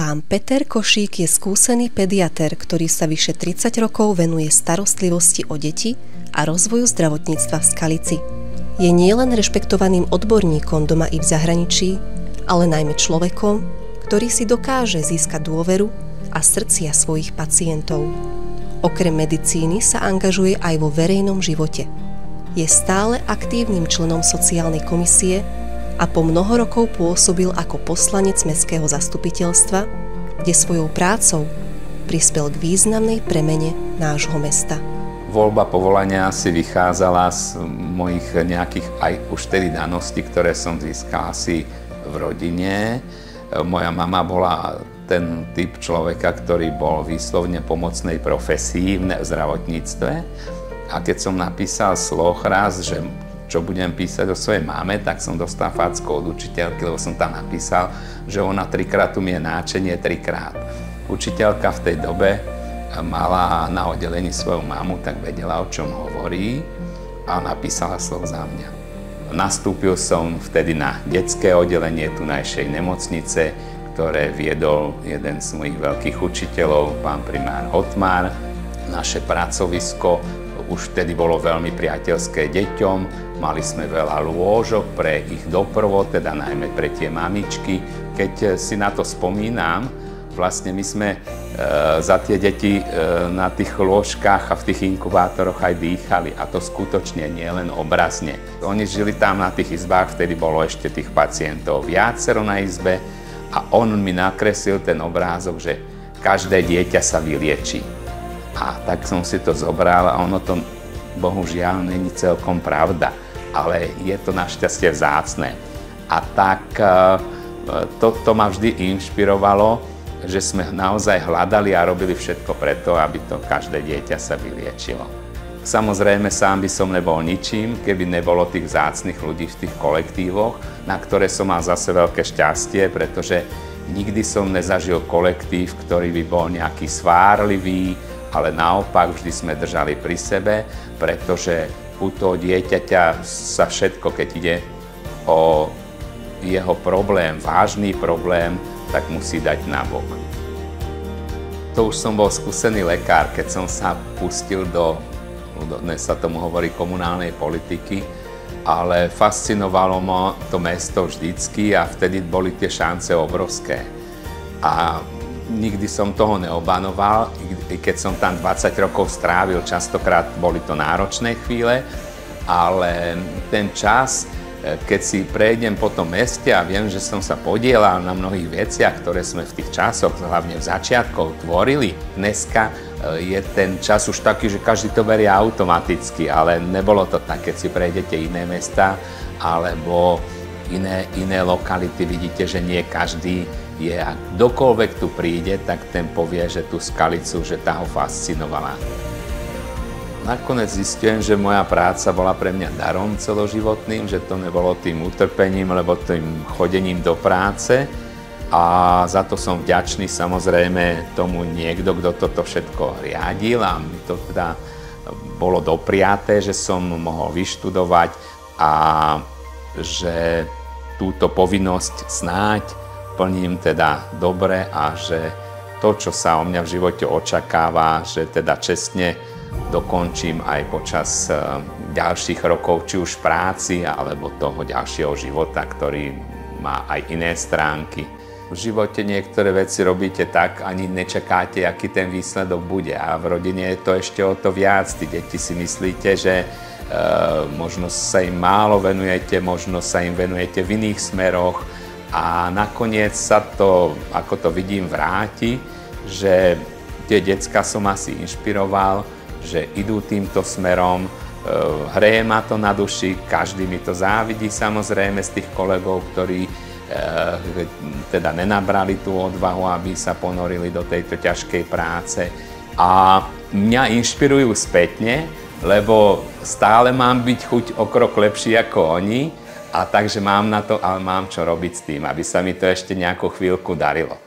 Pán Peter Košík je skúsený pediatér, ktorý sa vyše 30 rokov venuje starostlivosti o deti a rozvoju zdravotníctva v Skalici. Je nielen rešpektovaným odborníkom doma i v zahraničí, ale najmä človekom, ktorý si dokáže získať dôveru a srdcia svojich pacientov. Okrem medicíny sa angažuje aj vo verejnom živote. Je stále aktívnym členom sociálnej komisie a po mnoho rokov pôsobil ako poslanec mestského zastupiteľstva, kde svojou prácou prispel k významnej premene nášho mesta. Voľba povolania si vychádzala z mojich nejakých aj už tedy daností, ktoré som získal asi v rodine. Moja mama bola ten typ človeka, ktorý bol výslovne pomocnej profesii v zdravotníctve. A keď som napísal slohraz, že čo budem písať o svojej mame, tak som dostal facku od učiteľky, lebo som tam napísal, že ona trikrát umie náčenie trikrát. Učiteľka v tej dobe mala na oddelení svoju mamu, tak vedela, o čom hovorí a napísala slov za mňa. Nastúpil som vtedy na detské oddelenie tunajšej nemocnice, ktoré viedol jeden z mojich veľkých učiteľov, pán primár Hotmar. Naše pracovisko už vtedy bolo veľmi priateľské deťom, mali sme veľa lôžok pre ich doprovod, teda najmä pre tie mamičky. Keď si na to spomínam, vlastne my sme za tie deti na tých lôžkach a v tých inkubátoroch aj dýchali, a to skutočne nie len obrazne. Oni žili tam na tých izbách, vtedy bolo ešte tých pacientov viacero na izbe a on mi nakreslil ten obrázok, že každé dieťa sa vyliečí. A tak som si to zobral a ono to bohužiaľ není celkom pravda, ale je to našťastie vzácne. A tak to ma vždy inšpirovalo, že sme naozaj hľadali a robili všetko preto, aby to každé dieťa sa vyliečilo. Samozrejme, sám by som nebol ničím, keby nebolo tých vzácnych ľudí v tých kolektívoch, na ktoré som mal zase veľké šťastie, pretože nikdy som nezažil kolektív, ktorý by bol nejaký svárlivý, ale naopak vždy sme držali pri sebe, pretože u toho dieťaťa sa všetko, keď ide o jeho problém, vážny problém, tak musí dať nabok. To už som bol skúsený lekár, keď som sa pustil do, dnes sa tomu hovorí, komunálnej politiky, ale fascinovalo ma to mesto vždycky a vtedy boli tie šance obrovské. A nikdy som toho neobanoval, i keď som tam 20 rokov strávil, častokrát boli to náročné chvíle, ale ten čas, keď si prejdem po tom meste a viem, že som sa podielal na mnohých veciach, ktoré sme v tých časoch, hlavne v začiatkoch, tvorili. Dneska je ten čas už taký, že každý to berie automaticky, ale nebolo to tak, keď si prejdete iné mesta alebo iné lokality, vidíte, že nie každý je, ak kdokoľvek tu príde, tak ten povie, že tú Skalicu, že tá ho fascinovala. Nakoniec zistujem, že moja práca bola pre mňa darom celoživotným, že to nebolo tým utrpením, lebo tým chodením do práce. A za to som vďačný samozrejme tomu niekto, kto toto všetko riadil, a mi to teda bolo dopriaté, že som mohol vyštudovať a že túto povinnosť snáď plním teda dobre a že to, čo sa o mňa v živote očakáva, že teda čestne dokončím aj počas ďalších rokov, či už práci, alebo toho ďalšieho života, ktorý má aj iné stránky. V živote niektoré veci robíte tak, ani nečakáte, aký ten výsledok bude. A v rodine je to ešte o to viac. Tí deti si myslíte, že možno sa im málo venujete, možno sa im venujete v iných smeroch a nakoniec sa to, ako to vidím, vráti, že tie decká som asi inšpiroval, že idú týmto smerom, hreje ma to na duši, každý mi to závidí samozrejme z tých kolegov, ktorí teda nenabrali tú odvahu, aby sa ponorili do tejto ťažkej práce. A mňa inšpirujú spätne, lebo stále mám byť chuť o krok lepší ako oni, a takže mám na to, ale mám čo robiť s tým, aby sa mi to ešte nejakú chvíľku darilo.